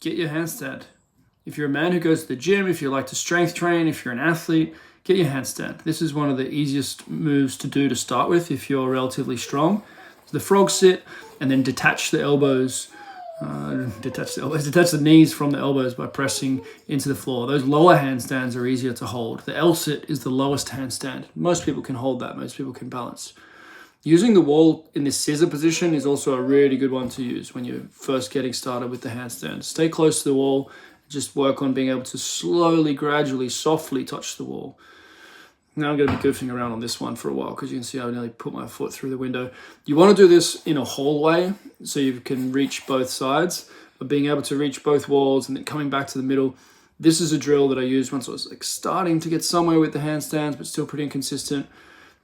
get your handstand. If you're a man who goes to the gym, if you like to strength train, if you're an athlete, get your handstand. This is one of the easiest moves to do to start with if you're relatively strong. So the frog sit, and then detach the elbows, detach the knees from the elbows by pressing into the floor. Those lower handstands are easier to hold. The L sit is the lowest handstand. Most people can hold that. Most people can balance. Using the wall in this scissor position is also a really good one to use when you're first getting started with the handstand. Stay close to the wall. Just work on being able to slowly, gradually, softly touch the wall. Now I'm going to be goofing around on this one for a while because you can see I nearly put my foot through the window. You want to do this in a hallway so you can reach both sides, but being able to reach both walls and then coming back to the middle. This is a drill that I used once I was starting to get somewhere with the handstands, but still pretty inconsistent.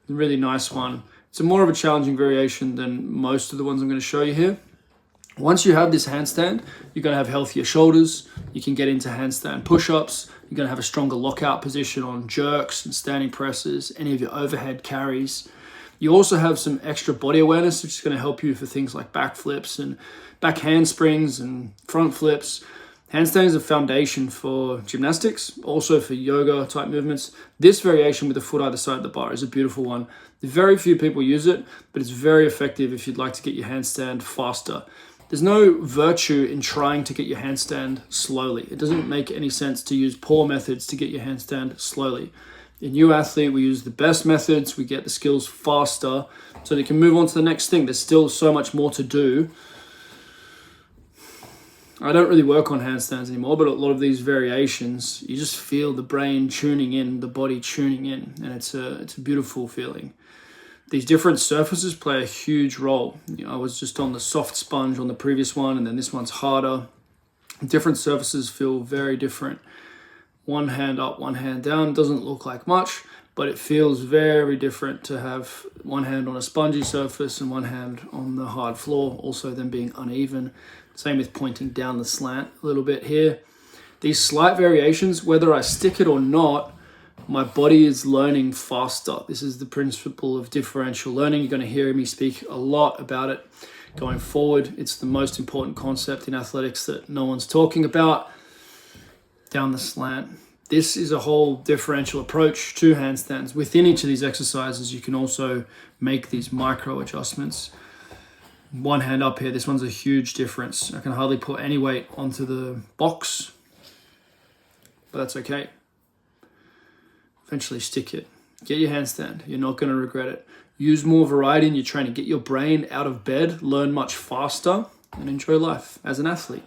A really nice one. It's a more of a challenging variation than most of the ones I'm going to show you here. Once you have this handstand, you're going to have healthier shoulders. You can get into handstand push-ups. You're going to have a stronger lockout position on jerks and standing presses, any of your overhead carries. You also have some extra body awareness, which is going to help you for things like back flips and back handsprings and front flips. Handstand is a foundation for gymnastics, also for yoga type movements. This variation with the foot either side of the bar is a beautiful one. Very few people use it, but it's very effective if you'd like to get your handstand faster. There's no virtue in trying to get your handstand slowly. It doesn't make any sense to use poor methods to get your handstand slowly. In You Athlete, we use the best methods. We get the skills faster so that you can move on to the next thing. There's still so much more to do. I don't really work on handstands anymore, but a lot of these variations, you just feel the brain tuning in, the body tuning in, and it's a beautiful feeling. These different surfaces play a huge role. I was just on the soft sponge on the previous one, and then this one's harder. Different surfaces feel very different. One hand up, one hand down doesn't look like much, but it feels very different to have one hand on a spongy surface and one hand on the hard floor, also then being uneven. Same with pointing down the slant a little bit here. These slight variations, whether I stick it or not, my body is learning faster. This is the principle of differential learning. You're going to hear me speak a lot about it going forward. It's the most important concept in athletics that no one's talking about. Down the slant. This is a whole differential approach to handstands. Within each of these exercises, you can also make these micro adjustments. One hand up here, this one's a huge difference. I can hardly put any weight onto the box, but that's okay. Eventually stick it. Get your handstand. You're not going to regret it. Use more variety in your training. Get your brain out of bed, learn much faster, and enjoy life as an athlete.